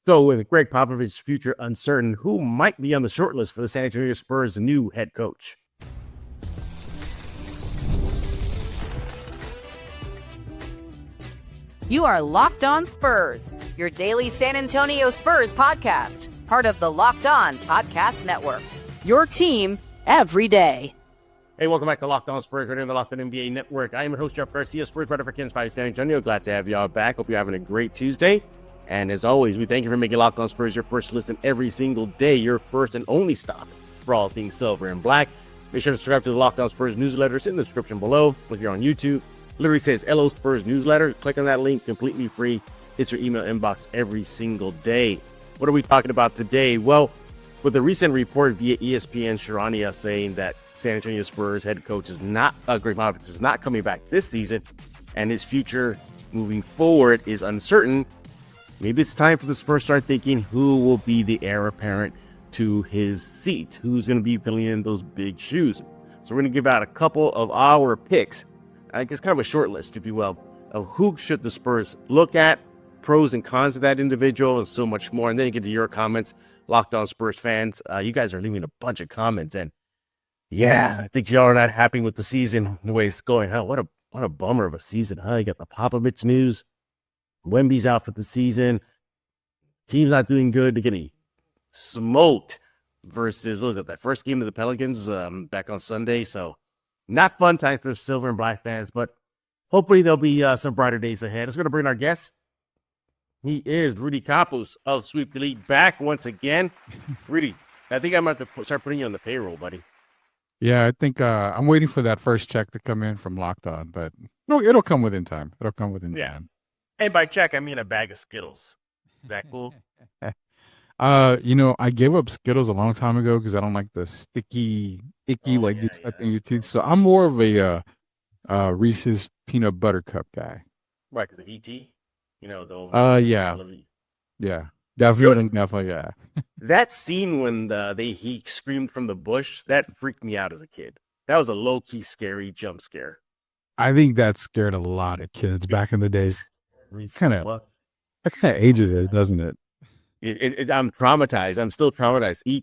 So with Gregg Popovich's future uncertain, who might be on the short list for the San Antonio Spurs' new head coach? You are Locked On Spurs, your daily San Antonio Spurs podcast, part of the Locked On Podcast Network. Your team every day. Hey, welcome back to Locked On Spurs, right here on the Locked On NBA Network. I am your host, Jeff Garcia, Spurs writer for Kansas City, San Antonio. Glad to have y'all back. Hope you're having a great Tuesday. And as always, we thank you for making Locked On Spurs your first listen every single day, your first and only stop for all things silver and black. Make sure to subscribe to the Locked On Spurs newsletters in the description below. If you're on YouTube, literally says LO Spurs newsletter. Click on that link, completely free. Hits your email inbox every single day. What are we talking about today? Well, with a recent report via ESPN, Sharania saying that San Antonio Spurs head coach is not, Gregg Popovich is not coming back this season, and his future moving forward is uncertain. Maybe it's time for the Spurs to start thinking who will be the heir apparent to his seat, who's going to be filling in those big shoes. So we're going to give out a couple of our picks. I guess kind of a short list, if you will, of who should the Spurs look at, pros and cons of that individual, and so much more. And then you get to your comments, Locked On Spurs fans. You guys are leaving a bunch of comments, and yeah, I think y'all are not happy with the season, the way it's going. Huh? What a bummer of a season, huh? You got the Popovich news. Wemby's out for the season. Team's not doing good. They're getting smoked versus, what was it, that first game of the Pelicans back on Sunday. So not fun times for Silver and Black fans, but hopefully there'll be some brighter days ahead. Let's go to bring our guest. He is Rudy Campos of Sweep the League back once again. Rudy, I think I'm going to have to start putting you on the payroll, buddy. Yeah, I think I'm waiting for that first check to come in from Locked On, but no, it'll come within time. It'll come within time. And by check, I mean a bag of Skittles. Is that cool? I gave up Skittles a long time ago because I don't like the sticky, icky, in your teeth. So I'm more of a Reese's peanut butter cup guy. Right, because of ET? Yeah. Definitely, yeah. That scene when he screamed from the bush, that freaked me out as a kid. That was a low-key scary jump scare. I think that scared a lot of kids back in the days. That kind of ages it, doesn't it? I'm traumatized. I'm still traumatized.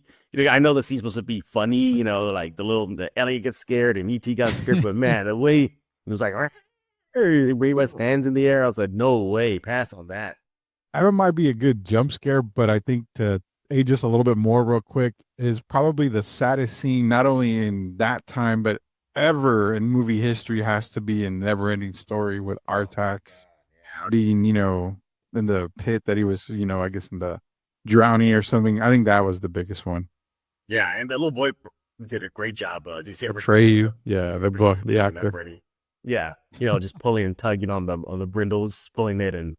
I know the scene's supposed to be funny, like the Elliot gets scared and E.T. got scared, but man, the way it was like, he waved his hands in the air, I was like, no way, pass on that. That might be a good jump scare, but I think to age just a little bit more real quick is probably the saddest scene, not only in that time, but ever in movie history, has to be in Never Ending Story with Artax being, in the pit that he was, I guess in the drowning or something. I think that was the biggest one. Yeah, and the little boy did a great job. Did you see Trey? Yeah, the actor. Yeah, just pulling and tugging on the brindles, pulling it, and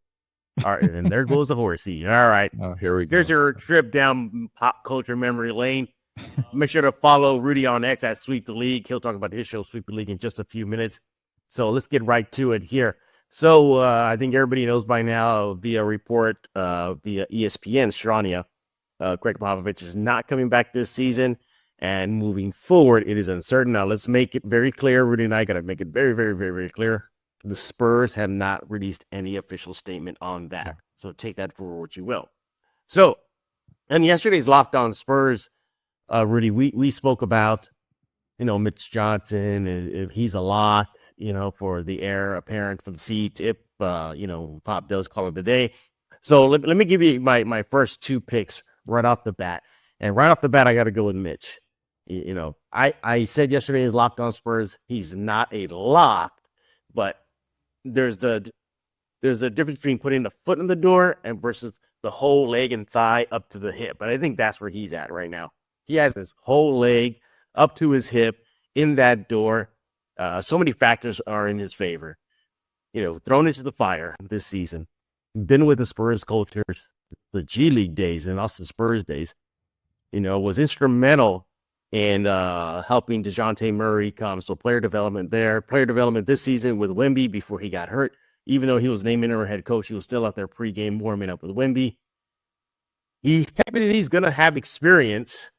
there goes the horsey. All right, here we go. Here's your trip down pop culture memory lane. Make sure to follow Rudy on X at Sweep the League. He'll talk about his show, Sweep the League, in just a few minutes. So let's get right to it here. So I think everybody knows by now via report via ESPN, Sharania, Gregg Popovich is not coming back this season, and moving forward, it is uncertain. Now, let's make it very clear. Rudy and I got to make it very, very, very, very clear. The Spurs have not released any official statement on that. Yeah. So take that for what you will. So, in yesterday's Locked On Spurs, Rudy, we spoke about, Mitch Johnson, if he's a lock, for the heir apparent for the seat, if, Pop does call it a day. So let me give you my first two picks right off the bat. And right off the bat, I got to go with Mitch. I said yesterday is Locked On Spurs. He's not a lock, but there's a difference between putting the foot in the door and versus the whole leg and thigh up to the hip. But I think that's where he's at right now. He has his whole leg up to his hip in that door. So many factors are in his favor. Thrown into the fire this season. Been with the Spurs cultures, the G League days and also Spurs days. Was instrumental in helping DeJounte Murray come. So player development there. Player development this season with Wemby before he got hurt. Even though he was named interim head coach, he was still out there pregame warming up with Wemby. He's going to have experience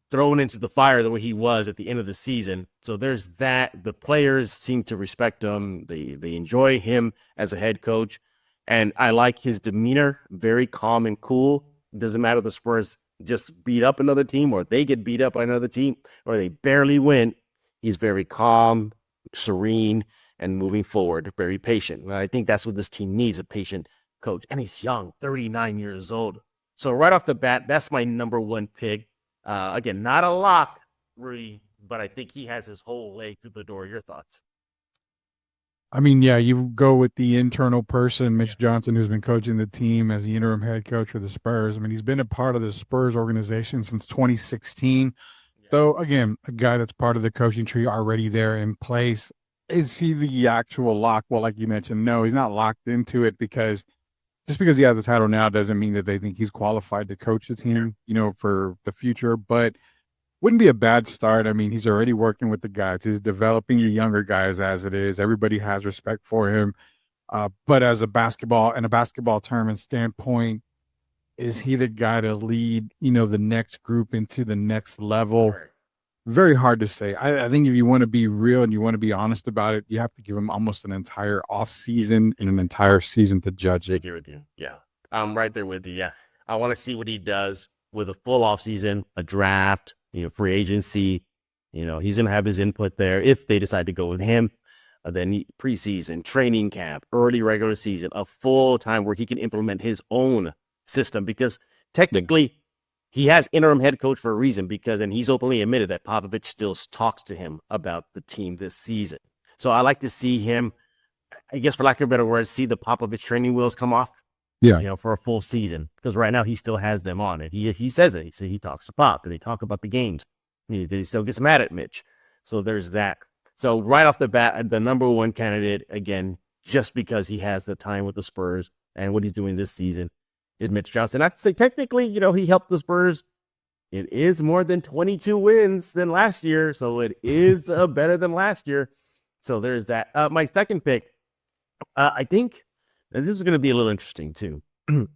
thrown into the fire the way he was at the end of the season. So there's that. The players seem to respect him. They enjoy him as a head coach. And I like his demeanor, very calm and cool. It doesn't matter if the Spurs just beat up another team or they get beat up by another team or they barely win. He's very calm, serene, and moving forward, very patient. And I think that's what this team needs, a patient coach. And he's young, 39 years old. So right off the bat, that's my number one pick. Again, not a lock, Rudy, but I think he has his whole leg through the door. Your thoughts? I mean, yeah, you go with the internal person, Mitch Johnson, who's been coaching the team as the interim head coach for the Spurs. I mean, he's been a part of the Spurs organization since 2016. So, again, a guy that's part of the coaching tree already there in place. Is he the actual lock? Well, like you mentioned, no, he's not locked into it because just because he has the title now doesn't mean that they think he's qualified to coach the team, for the future. But wouldn't be a bad start. I mean, he's already working with the guys. He's developing the younger guys as it is. Everybody has respect for him. But as a basketball term and standpoint, is he the guy to lead, the next group into the next level? Very hard to say. I think if you want to be real and you want to be honest about it, you have to give him almost an entire off season and an entire season to judge it. I agree with you. Yeah. I'm right there with you. Yeah. I want to see what he does with a full off season, a draft, free agency. He's going to have his input there if they decide to go with him. Then preseason, training camp, early regular season, a full time where he can implement his own system because technically he has interim head coach for a reason and he's openly admitted that Popovich still talks to him about the team this season. So I like to see him, I guess for lack of a better word, see the Popovich training wheels come off. Yeah. For a full season because right now he still has them on it. He says it. He talks to Pop and they talk about the games. He still gets mad at Mitch. So there's that. So right off the bat, the number one candidate, again, just because he has the time with the Spurs and what he's doing this season is Mitch Johnson. I'd say technically, he helped the Spurs. It is more than 22 wins than last year. So it is better than last year. So there's that. My second pick, I think, and this is going to be a little interesting too. I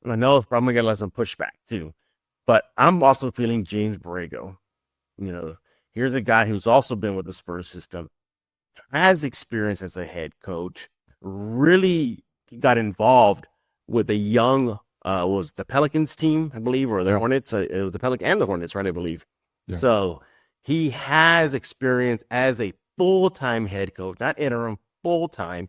know it's probably going to let some pushback too, but I'm also feeling James Borrego. Here's a guy who's also been with the Spurs system, has experience as a head coach, really got involved with a young, was the Pelicans team, I believe, or the Hornets. It was the Pelicans and the Hornets, right? I believe. Yeah. So he has experience as a full-time head coach, not interim, full-time.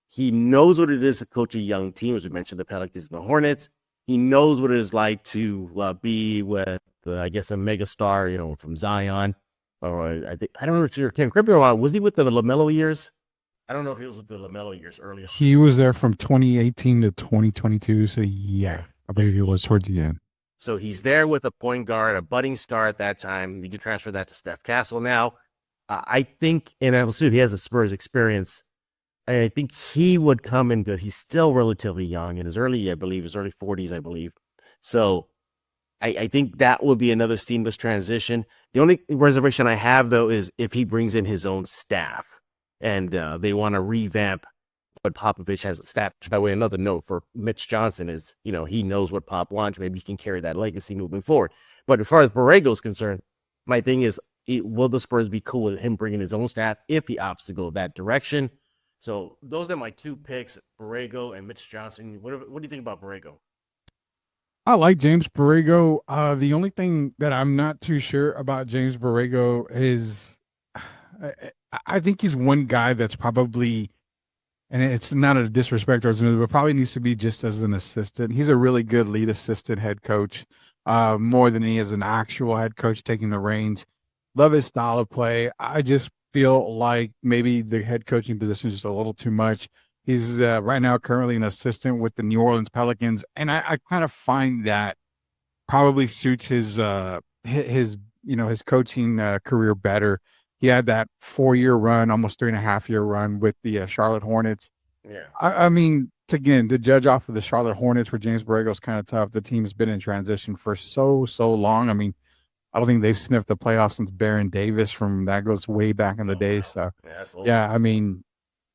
He knows what it is to coach a young team, as we mentioned, the Pelicans and the Hornets. He knows what it is like to be with, I guess, a megastar, from Zion. Or I don't know if you can correct me wrong. Was he with the LaMelo years? I don't know if he was with the LaMelo years earlier. He was there from 2018 to 2022. So yeah, I believe he was towards the end. So he's there with a point guard, a budding star at that time. You can transfer that to Steph Castle now. I think, and I assume he has the Spurs experience. I think he would come in good. He's still relatively young in his early 40s, I believe. So I think that would be another seamless transition. The only reservation I have, though, is if he brings in his own staff and they want to revamp what Popovich has established. By the way, another note for Mitch Johnson is, he knows what Pop wants. Maybe he can carry that legacy moving forward. But as far as Borrego is concerned, my thing is, will the Spurs be cool with him bringing his own staff if he opts to go that direction? So those are my two picks, Borrego and Mitch Johnson. What do you think about Borrego? I like James Borrego. The only thing that I'm not too sure about James Borrego is I think he's one guy that's probably, and it's not a disrespect or something, but probably needs to be just as an assistant. He's a really good lead assistant head coach, more than he is an actual head coach taking the reins. Love his style of play. I just feel like maybe the head coaching position is just a little too much. He's right now currently an assistant with the New Orleans Pelicans, and I kind of find that probably suits his coaching career better. He had that 4-year run, almost 3.5-year run with the Charlotte Hornets. Yeah, I mean, to judge off of the Charlotte Hornets for James Borrego is kind of tough. The team has been in transition for so long. I mean, I don't think they've sniffed the playoffs since Baron Davis that goes way back in the day. So yeah, I mean.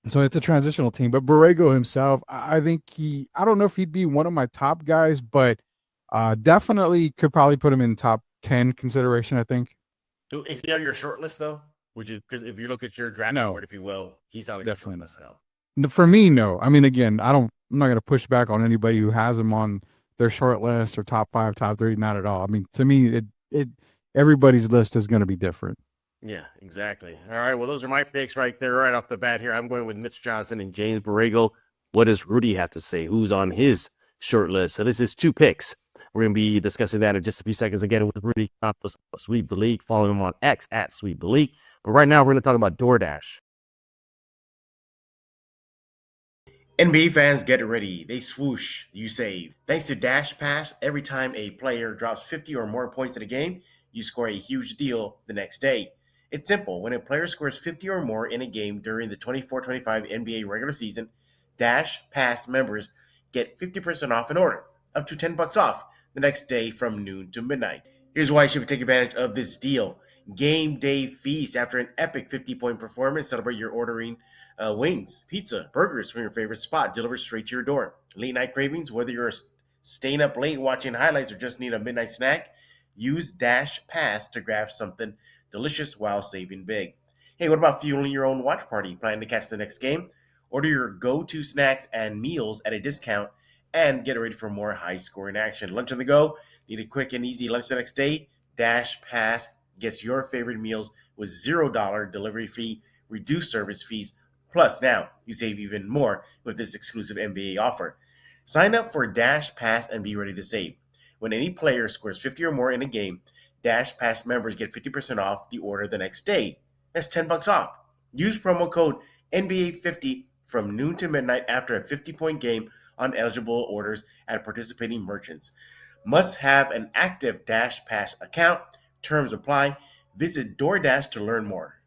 So it's a transitional team, but Borrego himself, I think I don't know if he'd be one of my top guys, but definitely could probably put him in top 10 consideration, I think. Is he on your short list, though? Would you? Because if you look at your draft board, if you will, he's on definitely the short list. For me, no. I mean, again, I'm not going to push back on anybody who has him on their short list or top 5, top 3. Not at all. I mean, to me, everybody's list is going to be different. Yeah, exactly. All right. Well, those are my picks right there, right off the bat here. I'm going with Mitch Johnson and James Borrego. What does Rudy have to say? Who's on his short list? So this is 2 picks. We're going to be discussing that in just a few seconds again with Rudy Campos, Sweep the League. Follow him on X at Sweep the League. But right now, we're going to talk about DoorDash. NBA fans, get ready. They swoosh, you save. Thanks to Dash Pass, every time a player drops 50 or more points in a game, you score a huge deal the next day. It's simple. When a player scores 50 or more in a game during the 24-25 NBA regular season, Dash Pass members get 50% off an order, up to $10 off the next day from noon to midnight. Here's why you should take advantage of this deal. Game day feast. After an epic 50-point performance, celebrate your ordering wings, pizza, burgers from your favorite spot delivered straight to your door. Late night cravings, whether you're staying up late watching highlights or just need a midnight snack, use Dash Pass to grab something delicious while saving big. Hey, what about fueling your own watch party? Planning to catch the next game? Order your go-to snacks and meals at a discount and get ready for more high-scoring action. Lunch on the go? Need a quick and easy lunch the next day? Dash Pass gets your favorite meals with $0 delivery fee, reduced service fees. Plus, now you save even more with this exclusive NBA offer. Sign up for Dash Pass and be ready to save. When any player scores 50 or more in a game, Dash Pass members get 50% off the order the next day. That's $10 off. Use promo code NBA50 from noon to midnight after a 50-point game on eligible orders at participating merchants. Must have an active Dash Pass account. Terms apply. Visit DoorDash to learn more.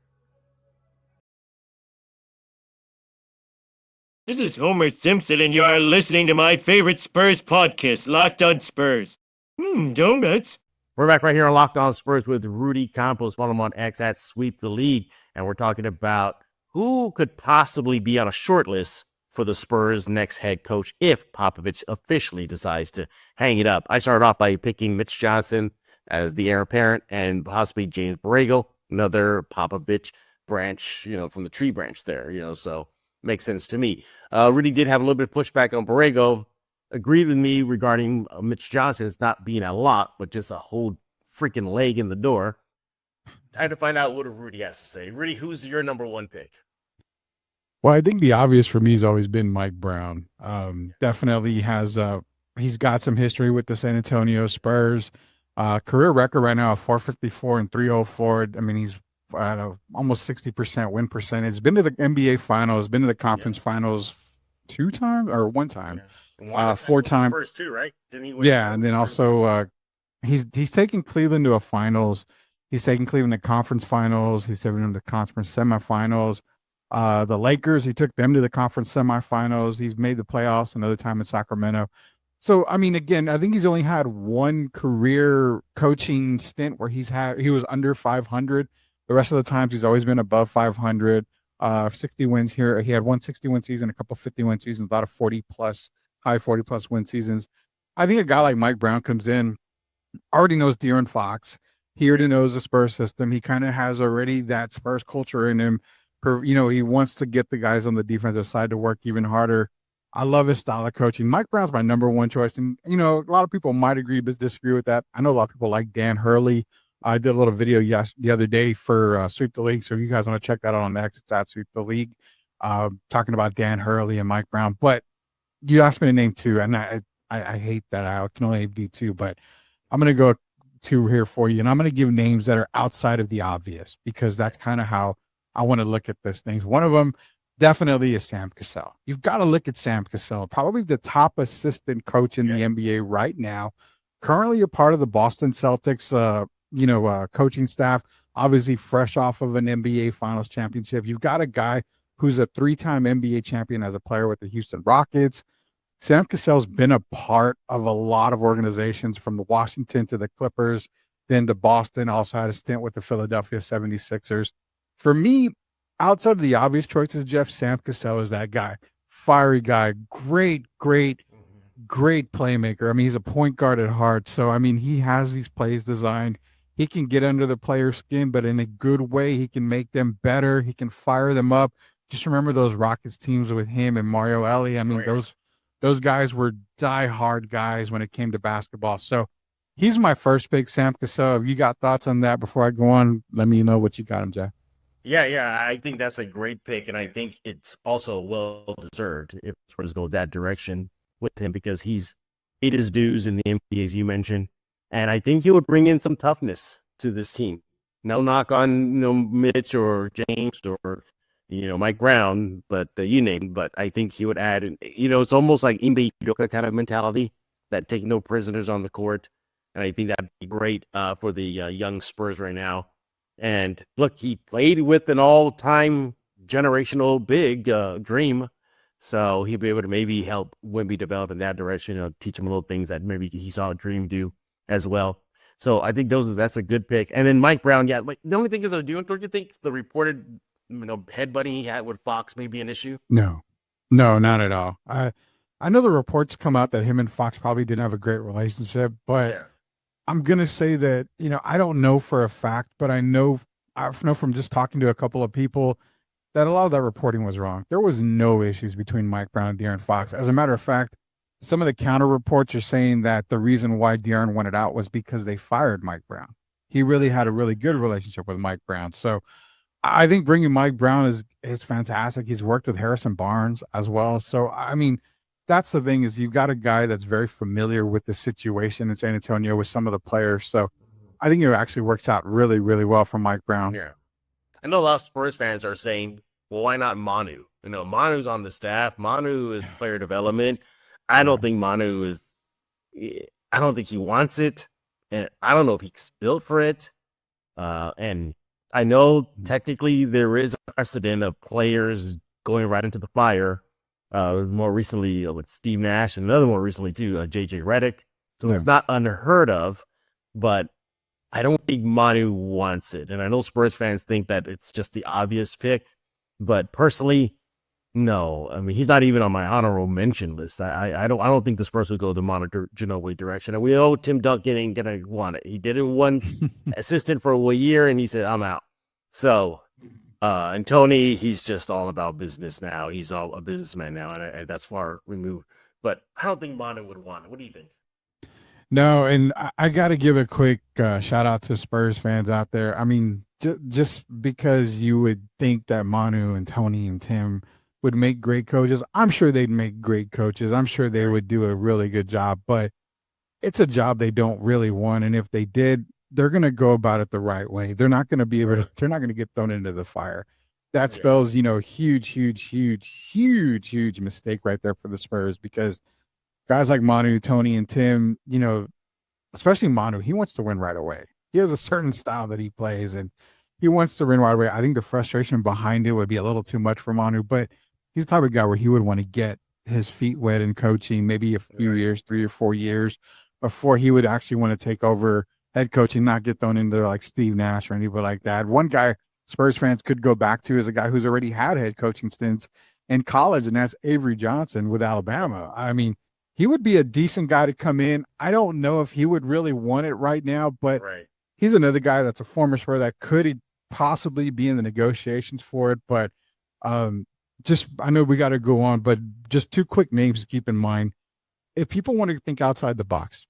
This is Homer Simpson, and you are listening to my favorite Spurs podcast, Locked on Spurs. Donuts. We're back right here on Locked On Spurs with Rudy Campos. Follow him on X at Sweep the League. And we're talking about who could possibly be on a short list for the Spurs' next head coach if Popovich officially decides to hang it up. I started off by picking Mitch Johnson as the heir apparent and possibly James Borrego, another Popovich branch, from the tree branch there, so makes sense to me. Rudy did have a little bit of pushback on Borrego. Agreed with me regarding Mitch Johnson. It's not being a lot, but just a whole freaking leg in the door. Time to find out what Rudy has to say. Rudy, who's your number 1 pick? Well, I think the obvious for me has always been Mike Brown. Definitely has he's got some history with the San Antonio Spurs. Career record right now of 454 and 304. I mean, he's almost 60% win percentage. Been to the NBA Finals. Been to the conference finals 2 times or 1 time. Yeah. 4 times. First 2, right? Didn't he win? Yeah, and then also he's taken Cleveland to a finals. He's taken Cleveland to conference finals. He's taken them to conference semifinals. The Lakers, he took them to the conference semifinals. He's made the playoffs another time in Sacramento. So, I mean, again, I think he's only had 1 career coaching stint where he was under 500. The rest of the times he's always been above 500. 60 wins here. He had 1 60-win season, a couple 50-win seasons, a lot of 40-plus, high 40-plus win seasons. I think a guy like Mike Brown comes in, already knows De'Aaron Fox. He already knows the Spurs system. He kind of has already that Spurs culture in him. He wants to get the guys on the defensive side to work even harder. I love his style of coaching. Mike Brown's my number 1 choice. And, a lot of people might agree but disagree with that. I know a lot of people like Dan Hurley. I did a little video the other day for Sweep the League. So if you guys want to check that out on X, it's at Sweep the League, talking about Dan Hurley and Mike Brown. But you asked me to name 2, and I hate that. I can only name 2, but I'm going to go 2 here for you. And I'm going to give names that are outside of the obvious because that's kind of how I want to look at this things. One of them definitely is Sam Cassell. You've got to look at Sam Cassell, probably the top assistant coach in the NBA right now, currently a part of the Boston Celtics, coaching staff, obviously fresh off of an NBA Finals championship. You've got a guy who's a 3-time NBA champion as a player with the Houston Rockets. Sam Cassell's been a part of a lot of organizations from the Washington to the Clippers, then to Boston, also had a stint with the Philadelphia 76ers. For me, outside of the obvious choices, Jeff, Sam Cassell is that guy. Fiery guy, great playmaker. I mean, he's a point guard at heart. So, I mean, he has these plays designed. He can get under the player's skin, but in a good way. He can make them better. He can fire them up. just remember those Rockets teams with him and Mario Elie. I mean, those guys were diehard guys when it came to basketball. So he's my first pick, Sam Cassell. Have you got thoughts on that before I go on? Let me know what you got him, Jeff. Yeah, I think that's a great pick, and I think it's also well deserved if Spurs go that direction with him because he's paid his dues in the NBA, as you mentioned, and I think he would bring in some toughness to this team. No knock on Mitch or James or Mike Brown, but you name. But I think he would add, it's almost like Ime Udoka kind of mentality that take no prisoners on the court, and I think that'd be great for the young Spurs right now. And look, he played with an all-time generational big Dream, so he'll be able to maybe help Wemby develop in that direction. Teach him little things that maybe he saw Dream do as well. So I think that's a good pick. And then Mike Brown, yeah. Like the only thing is, don't you think the reported headbutting he had with Fox may be an issue? No, not at all. I know the reports come out that him and Fox probably didn't have a great relationship, but. Yeah. I'm going to say that, I don't know for a fact, but I know from just talking to a couple of people that a lot of that reporting was wrong. There was no issues between Mike Brown and De'Aaron Fox. As a matter of fact, some of the counter reports are saying that the reason why De'Aaron wanted out was because they fired Mike Brown. He really had a really good relationship with Mike Brown. So I think bringing Mike Brown is fantastic. He's worked with Harrison Barnes as well. So, I mean, that's the thing is you've got a guy that's very familiar with the situation in San Antonio with some of the players. So I think it actually works out really, really well for Mike Brown. Yeah. I know a lot of Spurs fans are saying, well, why not Manu? Manu's on the staff. Manu is player development. I don't think Manu is – I don't think he wants it. And I don't know if he's built for it. And I know technically there is a precedent of players going right into the fire. More recently with Steve Nash and another more recently too, JJ Redick. So it's not unheard of, but I don't think Manu wants it. And I know Spurs fans think that it's just the obvious pick, but personally, no. I mean, he's not even on my honorable mention list. I don't think the Spurs would go the Manu Ginobili direction. And we know Tim Duncan ain't gonna want it. He did it one assistant for a year, and he said, "I'm out." So. And Tony, he's just all about business now. He's all a businessman now, and that's far removed. But I don't think Manu would want it. What do you think? No, and I got to give a quick shout out to Spurs fans out there. I mean, just because you would think that Manu and Tony and Tim would make great coaches, I'm sure they'd make great coaches. I'm sure they would do a really good job, but it's a job they don't really want. And if they did, they're going to go about it the right way. They're not going to be able to, they're not going to get thrown into the fire. That spells, huge mistake right there for the Spurs because guys like Manu, Tony, and Tim, especially Manu, he wants to win right away. He has a certain style that he plays and he wants to win right away. I think the frustration behind it would be a little too much for Manu, but he's the type of guy where he would want to get his feet wet in coaching, maybe a few years, 3 or 4 years before he would actually want to take over head coaching, not get thrown into like Steve Nash or anybody like that. One guy Spurs fans could go back to is a guy who's already had head coaching stints in college, and that's Avery Johnson with Alabama. I mean, he would be a decent guy to come in. I don't know if he would really want it right now, but he's another guy that's a former Spur that could possibly be in the negotiations for it. But I know we got to go on, but just 2 quick names to keep in mind. If people want to think outside the box,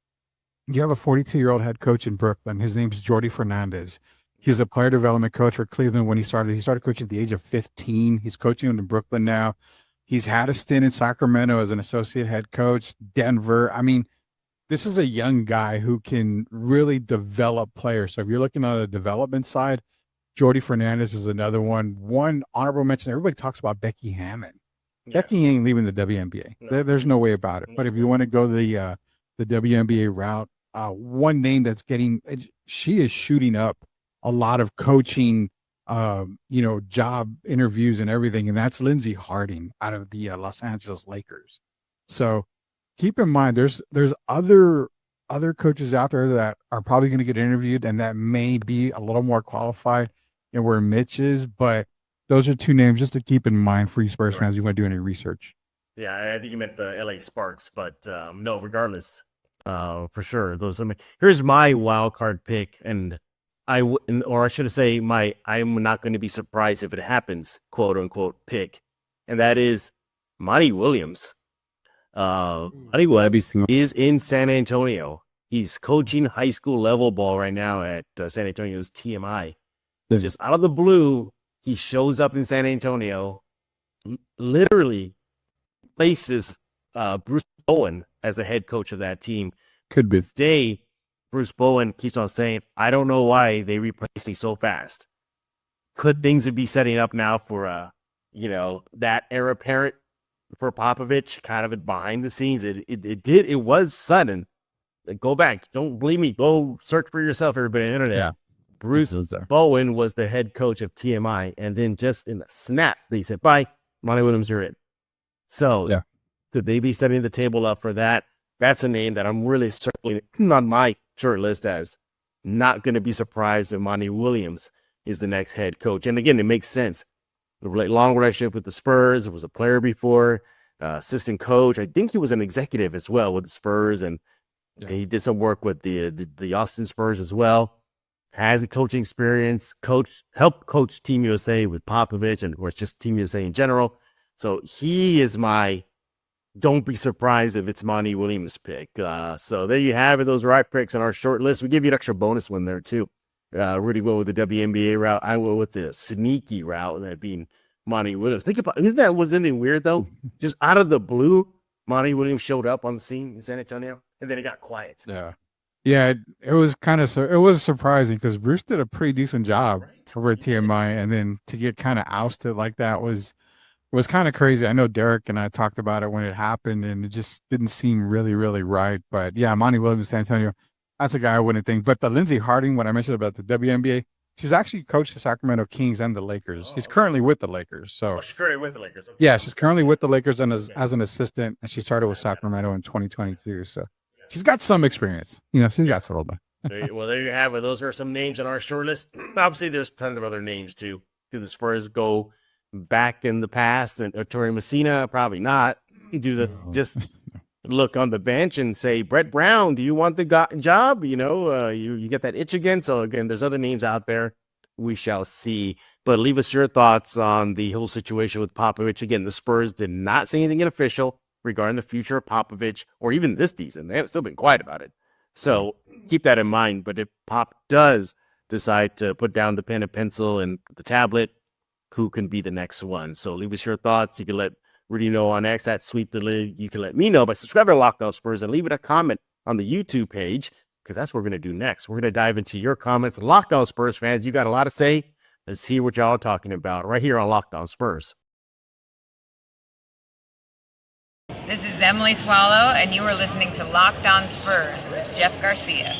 you have a 42-year-old head coach in Brooklyn. His name's Jordi Fernandez. He's a player development coach for Cleveland when he started. He started coaching at the age of 15. He's coaching in Brooklyn now. He's had a stint in Sacramento as an associate head coach, Denver. I mean, this is a young guy who can really develop players. So if you're looking on the development side, Jordi Fernandez is another one. One honorable mention, everybody talks about Becky Hammon. Yeah. Becky ain't leaving the WNBA. No. There's no way about it. But if you want to go the WNBA route, one name that's she is shooting up a lot of coaching, job interviews and everything. And that's Lindsey Harding out of the Los Angeles Lakers. So keep in mind, there's other coaches out there that are probably going to get interviewed and that may be a little more qualified than where Mitch is. But those are 2 names just to keep in mind for you Spurs fans. You want to do any research. Yeah, I think you meant the LA Sparks, but no, regardless, for sure. Here's my wild card pick, and or I should say, I'm not going to be surprised if it happens, quote unquote, pick, and that is Monty Williams. Monty Williams is in San Antonio. He's coaching high school level ball right now at San Antonio's TMI. Just out of the blue, he shows up in San Antonio, literally places Bruce Bowen as the head coach of that team. Could be. Today, Bruce Bowen keeps on saying, I don't know why they replaced me so fast. Could things be setting up now for, that heir apparent for Popovich, kind of behind the scenes? It was sudden. Go back. Don't believe me. Go search for yourself, everybody on the internet. Yeah. Bruce Bowen was the head coach of TMI, and then just in a snap, they said, bye, Monty Williams, you're in. So yeah. Could they be setting the table up for that? That's a name that I'm really circling on my short list as not going to be surprised if Monty Williams is the next head coach. And again, it makes sense. The long relationship with the Spurs. It was a player before, assistant coach. I think he was an executive as well with the Spurs, and he did some work with the Austin Spurs as well. Has a coaching experience, helped coach Team USA with Popovich, or it's just Team USA in general. So he is my don't be surprised if it's Monty Williams pick. So there you have it. Those are right picks on our short list. We give you an extra bonus one there too. Rudy went with the WNBA route. I went with the sneaky route, that being Monty Williams. Think about, isn't that was anything weird though? Just out of the blue, Monty Williams showed up on the scene in San Antonio, and then it got quiet. Yeah, it was kind of it was surprising because Bruce did a pretty decent job over at TMI, and then to get kind of ousted like that was kind of crazy. I know Derek and I talked about it when it happened, and it just didn't seem really, really right. But yeah, Monty Williams, San Antonio, that's a guy I wouldn't think. But the Lindsey Harding, what I mentioned about the WNBA, she's actually coached the Sacramento Kings and the Lakers. She's currently with the Lakers. So she's currently with the Lakers. Okay. Yeah, she's currently with the Lakers and as an assistant, and she started with Sacramento in 2022. So she's got some experience. She's got some. Well, there you have it. Those are some names on our short list. Obviously, there's tons of other names too. Do the Spurs go back in the past and Tori Messina? Probably not. Just look on the bench and say, Brett Brown, do you want the job? You get that itch again. So again, there's other names out there. We shall see. But leave us your thoughts on the whole situation with Popovich. Again, the Spurs did not say anything official regarding the future of Popovich, or even this season. They have still been quiet about it. So keep that in mind. But if Pop does decide to put down the pen and pencil and the tablet, who can be the next one? So leave us your thoughts. You can let Rudy know on X at Sweet the League. You can let me know by subscribing to Locked On Spurs and leaving a comment on the YouTube page, because that's what we're going to do next. We're going to dive into your comments. Locked On Spurs fans, you got a lot to say. Let's hear what y'all are talking about right here on Locked On Spurs. This is Emily Swallow, and you are listening to Locked On Spurs with Jeff Garcia.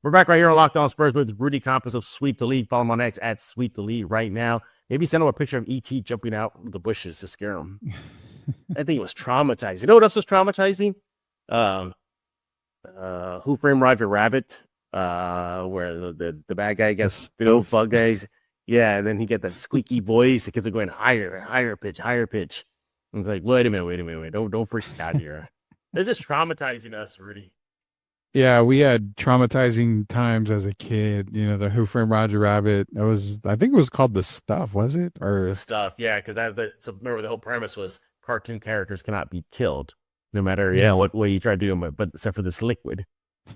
We're back right here on Locked On Spurs with Rudy Campos of Sweep the Lead. Follow him on X at Sweep the Lead right now. Maybe send him a picture of E.T. jumping out of the bushes to scare him. I think it was traumatizing. You know what else was traumatizing? Who Framed Roger Rabbit? Where the bad guy gets the bug guys. Yeah, and then he get that squeaky voice. The kids are going higher pitch. I was like, wait a minute. Don't freak out here. They're just traumatizing us, Rudy. Yeah, we had traumatizing times as a kid. The Who Framed Roger Rabbit. I think it was called The Stuff, was it? Or The Stuff, yeah, because so remember the whole premise was cartoon characters cannot be killed, no matter what way you try to do them, but except for this liquid.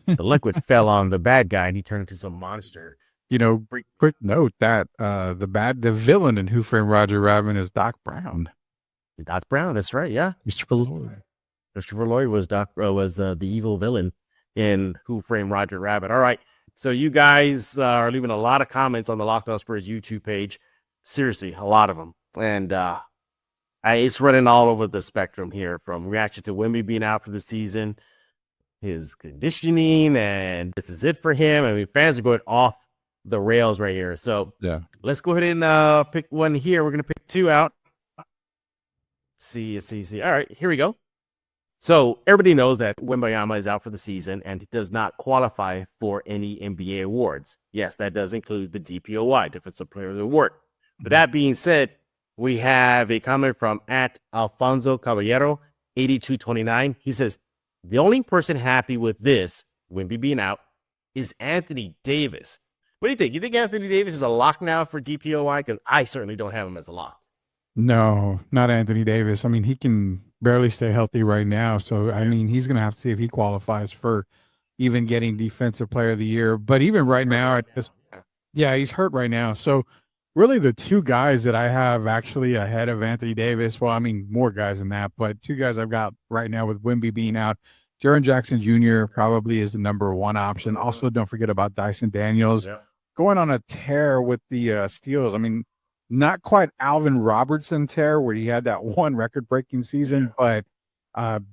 The liquid fell on the bad guy, and he turned into some monster. Quick note that the villain in Who Framed Roger Rabbit is Doc Brown. Doc Brown, that's right, yeah. Christopher Lloyd was the evil villain in Who Framed Roger Rabbit. All right, so you guys are leaving a lot of comments on the Locked On Spurs YouTube page. Seriously, a lot of them. And it's running all over the spectrum here, from reaction to Wemby being out for the season, his conditioning, and this is it for him. I mean, fans are going off the rails right here. So yeah, let's go ahead and pick one here. We're going to pick two out. See. All right, here we go. So everybody knows that Wembanyama is out for the season and he does not qualify for any NBA awards. Yes, that does include the DPOY, Defensive Player of the Award. But that being said, we have a comment from at Alfonso Caballero, 8229. He says, the only person happy with this, Wemby being out, is Anthony Davis. What do you think? You think Anthony Davis is a lock now for DPOY? Because I certainly don't have him as a lock. No, not Anthony Davis. I mean, he can barely stay healthy right now. So, I mean, he's going to have to see if he qualifies for even getting Defensive Player of the Year. But even right now, yeah, he's hurt right now. So, really, the two guys that I have actually ahead of Anthony Davis, well, I mean, more guys than that, but two guys I've got right now with Wemby being out. Jaren Jackson Jr. probably is the number one option. Also, don't forget about Dyson Daniels going on a tear with the Steals. I mean, not quite Alvin Robertson tear where he had that one record-breaking season, but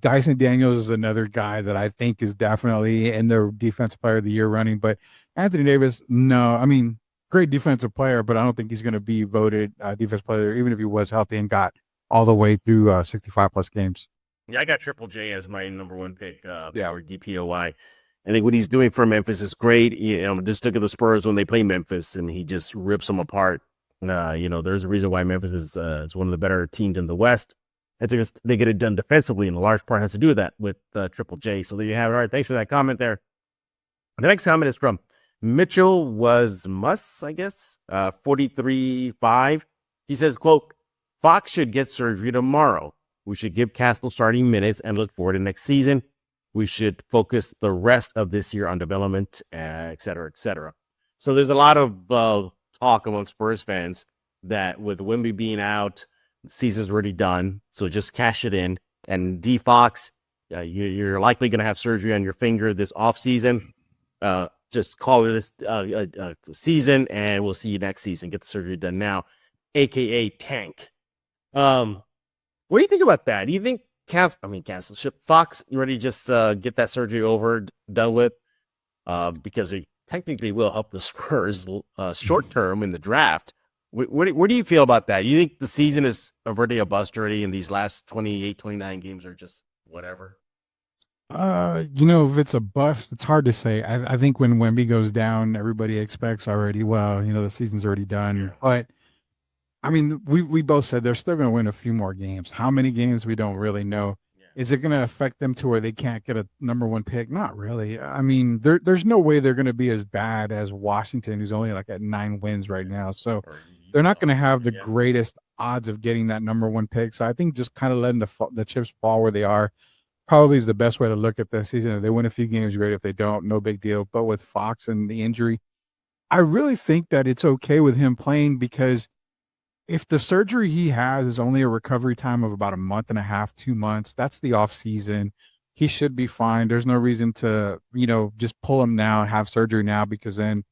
Dyson Daniels is another guy that I think is definitely in the Defensive Player of the Year running. But Anthony Davis, no. I mean, great defensive player, but I don't think he's going to be voted Defensive Player, even if he was healthy and got all the way through 65-plus games. Yeah, I got Triple J as my number one pick for DPOY. I think what he's doing for Memphis is great. Just look at the Spurs when they play Memphis, and he just rips them apart. There's a reason why Memphis is one of the better teams in the West. They get it done defensively, and a large part has to do with that with Triple J. So there you have it. All right, thanks for that comment there. The next comment is from Mitchell was Muss, I guess, 43-5. He says, quote, Fox should get surgery tomorrow. We should give Castle starting minutes and look forward to next season. We should focus the rest of this year on development, et cetera, et cetera. So there's a lot of talk among Spurs fans that with Wemby being out, the season's already done, so just cash it in. And D Fox, you're likely going to have surgery on your finger this offseason. Just call it a season, and we'll see you next season. Get the surgery done now, a.k.a. tank. What do you think about that? Do you think Fox, you ready to just get that surgery done with? Because it technically will help the Spurs short term in the draft. Where do you feel about that? You think the season is already a bust already, and these last 28, 29 games are just whatever? If it's a bust, it's hard to say. I think when Wemby goes down, everybody expects already, well, the season's already done. Yeah. But I mean, we both said they're still going to win a few more games. How many games, we don't really know. Yeah. Is it going to affect them to where they can't get a number one pick? Not really. I mean, there's no way they're going to be as bad as Washington, who's only like at 9 wins right now. So they're not going to have the greatest odds of getting that number one pick. So I think just kind of letting the chips fall where they are probably is the best way to look at this season. If they win a few games, great. If they don't, no big deal. But with Fox and the injury, I really think that it's okay with him playing, because if the surgery he has is only a recovery time of about a month and a half, 2 months, that's the off season. He should be fine. There's no reason to, just pull him now and have surgery now, because then,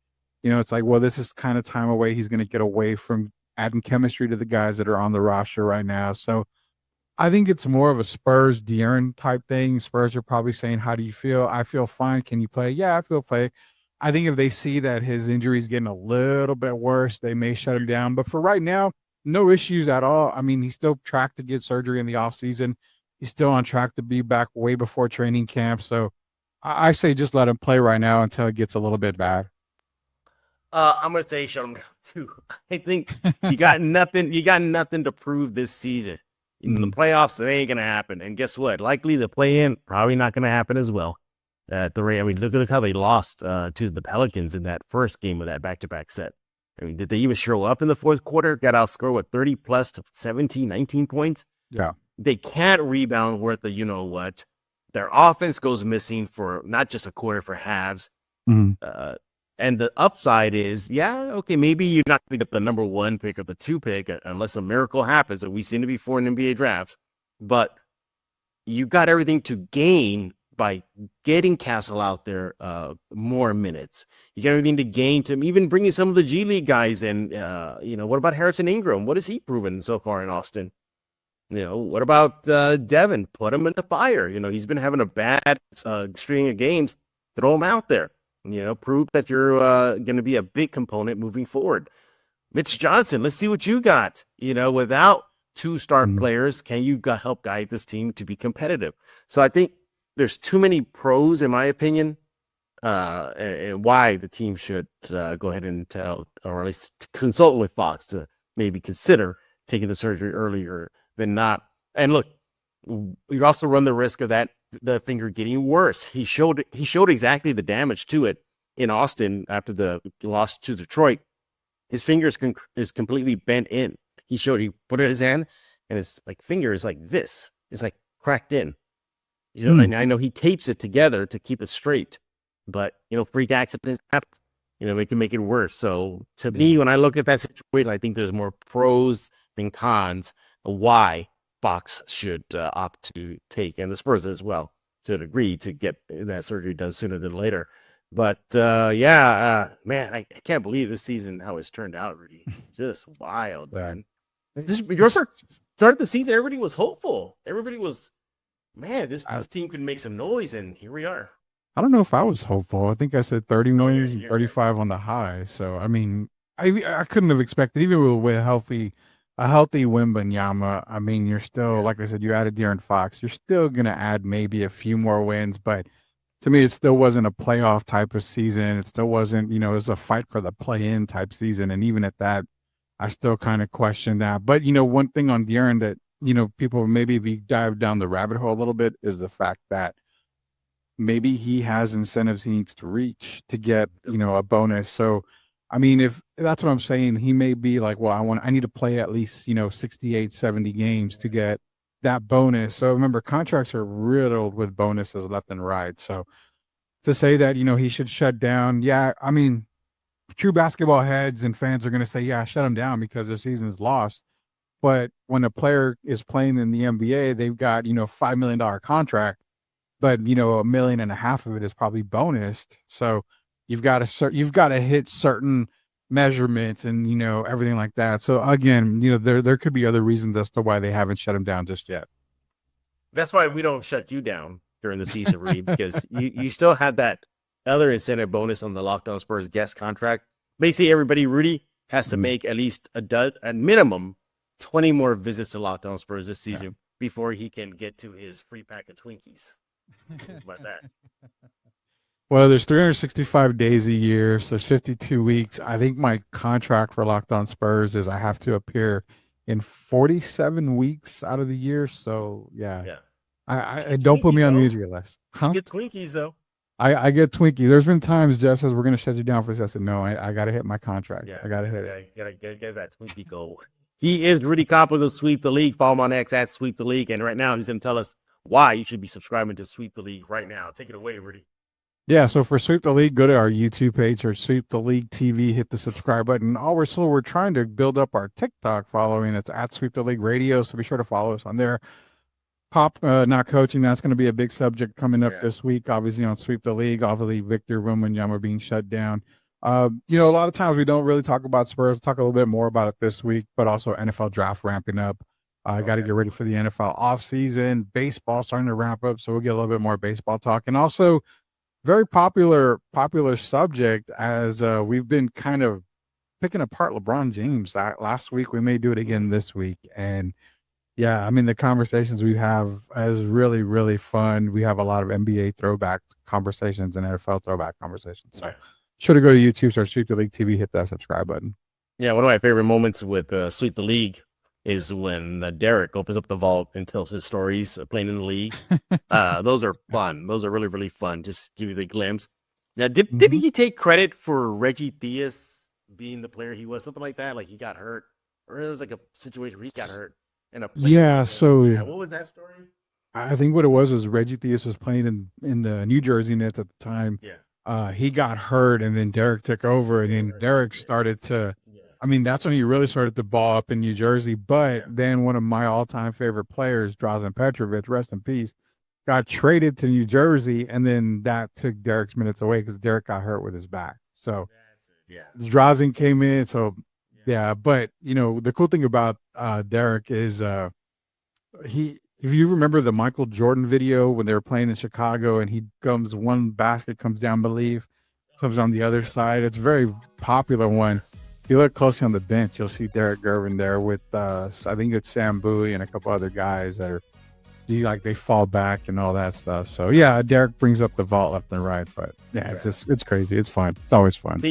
it's like, well, this is kind of time away. He's going to get away from adding chemistry to the guys that are on the roster right now. So I think it's more of a Spurs De'Aaron type thing. Spurs are probably saying, how do you feel? I feel fine. Can you play? Yeah, I feel play. I think if they see that his injury is getting a little bit worse, they may shut him down. But for right now, no issues at all. I mean, he's still tracked to get surgery in the offseason. He's still on track to be back way before training camp. So I say just let him play right now until it gets a little bit bad. I'm gonna say shut him down too. I think you got nothing. You got nothing to prove this season. In the playoffs, it ain't gonna happen. And guess what? Likely the play-in probably not gonna happen as well. At the rate, look how they lost to the Pelicans in that first game of that back-to-back set. I mean, did they even show up in the fourth quarter? Got outscored with 30 plus to 17, 19 points. Yeah, they can't rebound worth the what. Their offense goes missing for not just a quarter, for halves. And the upside is, maybe you're not going to get the number one pick or the 2 pick unless a miracle happens, that we seem to be for in NBA drafts. But you got everything to gain by getting Castle out there more minutes. You got everything to gain to even bringing some of the G League guys in. What about Harrison Ingram? What has he proven so far in Austin? What about Devin? Put him in the fire. He's been having a bad string of games. Throw him out there. Prove that you're going to be a big component moving forward. Mitch Johnson, let's see what you got. Without 2 star players, can you help guide this team to be competitive? So I think there's too many pros, in my opinion, and why the team should go ahead and tell, or at least consult with Fox to maybe consider taking the surgery earlier than not. And look, you also run the risk of the finger getting worse. He showed exactly the damage to it in Austin after the loss to Detroit, his fingers is completely bent in. He put it in his hand, and his like finger is like this. It's like cracked in. You know, and I know he tapes it together to keep it straight, but freak accidents happen. It can make it worse. So to me, when I look at that situation, I think there's more pros than cons of why Fox should opt to take, and the Spurs as well, to a degree, to get that surgery done sooner than later. But man, I can't believe this season how it's turned out, Rudy. Just wild, man. Your start of the season, everybody was hopeful. Everybody was, man, this team could make some noise, and here we are. I don't know if I was hopeful. I think I said 30 wins and 35 on the high. So I mean, I couldn't have expected, even with a healthy Wembanyama. I mean, you're still, like I said, you added De'Aaron Fox. You're still gonna add maybe a few more wins, but to me, it still wasn't a playoff type of season. It still wasn't, it was a fight for the play-in type season. And even at that, I still kind of question that. But, one thing on De'Aaron that, people maybe if you dive down the rabbit hole a little bit is the fact that maybe he has incentives he needs to reach to get, a bonus. So, I mean, if that's what I'm saying, he may be like, well, I need to play at least, 68, 70 games to get that bonus. So remember, contracts are riddled with bonuses left and right. So to say that, he should shut down. Yeah. I mean, true basketball heads and fans are going to say, yeah, shut him down because their season's lost. But when a player is playing in the NBA, they've got, $5 million contract, but $1.5 million of it is probably bonused. So you've got to hit certain measurements and everything like that. So again, there could be other reasons as to why they haven't shut him down just yet. That's why we don't shut you down during the season, Rudy, because you still have that other incentive bonus on the Locked On Spurs guest contract. Basically, everybody, Rudy, has to make at least at minimum 20 more visits to Locked On Spurs this season before he can get to his free pack of Twinkies. Think about that. Well, there's 365 days a year, so there's 52 weeks. I think my contract for Locked On Spurs is I have to appear in 47 weeks out of the year. So yeah. I don't put me on the injury list. You get Twinkies though. I get Twinkie. There's been times Jeff says we're going to shut you down for this. I said no. I got to hit my contract. Yeah, I got to hit it. Gotta get that Twinkie goal. He is Rudy Campos of Sweep the League. Follow him on X at Sweep the League, and right now he's going to tell us why you should be subscribing to Sweep the League right now. Take it away, Rudy. Yeah, so for Sweep the League, go to our YouTube page or Sweep the League TV, hit the subscribe button. We're trying to build up our TikTok following. It's at Sweep the League Radio, so be sure to follow us on there. Pop not coaching, that's going to be a big subject coming up this week, obviously on Sweep the League. Obviously, Victor Wembanyama being shut down. A lot of times we don't really talk about Spurs. We'll talk a little bit more about it this week, but also NFL draft ramping up. I got to get ready for the NFL offseason. Baseball starting to ramp up, so we'll get a little bit more baseball talk. And also, very popular subject as we've been kind of picking apart LeBron James. Last week, we may do it again this week. And yeah, I mean, the conversations we have is really, really fun. We have a lot of NBA throwback conversations and NFL throwback conversations. So sure to go to YouTube, search Sweep the League TV, hit that subscribe button. Yeah, one of my favorite moments with Sweep the League is when Derek opens up the vault and tells his stories playing in the league. Those are fun. Those are really, really fun. Just give you the glimpse. Now, did he take credit for Reggie Theus being the player he was? Something like that? Like he got hurt? Or it was like a situation where he got hurt? What was that story? I think what it was Reggie Theus was playing in the New Jersey Nets at the time. Yeah. He got hurt, and then Derek took over, and then Derek started to I mean, that's when he really started to ball up in New Jersey. But then one of my all-time favorite players, Drazen Petrovic, rest in peace, got traded to New Jersey, and then that took Derek's minutes away because Derek got hurt with his back. So Drazen came in. So but the cool thing about Derek is if you remember the Michael Jordan video when they were playing in Chicago, and one basket comes down, comes on the other side. It's a very popular one. If you look closely on the bench, you'll see Derek Gervin there with I think it's Sam Bowie and a couple other guys that are they fall back and all that stuff. So yeah, Derek brings up the vault left and right. But yeah, it's crazy. It's fun. It's always fun.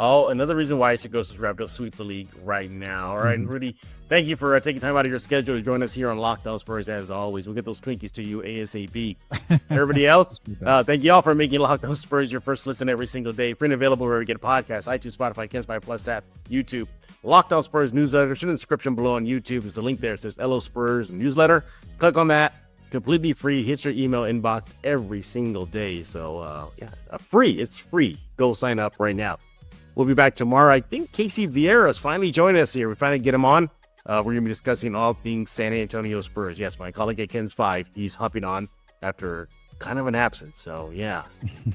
Oh, another reason why I should go subscribe to Sweep the League right now. All right, Rudy, thank you for taking time out of your schedule to join us here on Lockdown Spurs. As always, we'll get those Twinkies to you ASAP. Everybody else, thank you all for making Lockdown Spurs your first listen every single day. Free and available wherever you get podcasts, iTunes, Spotify, Kenspire Plus app, YouTube. Lockdown Spurs newsletter. It's in the description below on YouTube. There's a link there. It says LO Spurs newsletter. Click on that. Completely free. Hits your email inbox every single day. So, free. It's free. Go sign up right now. We'll be back tomorrow. I think Casey Vieira's finally joined us here. We finally get him on. We're going to be discussing all things San Antonio Spurs. Yes, my colleague at Ken's 5, he's hopping on after kind of an absence. So, yeah.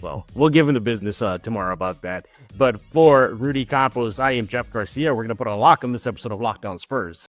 Well, we'll give him the business tomorrow about that. But for Rudy Campos, I am Jeff Garcia. We're going to put a lock on this episode of Lockdown Spurs.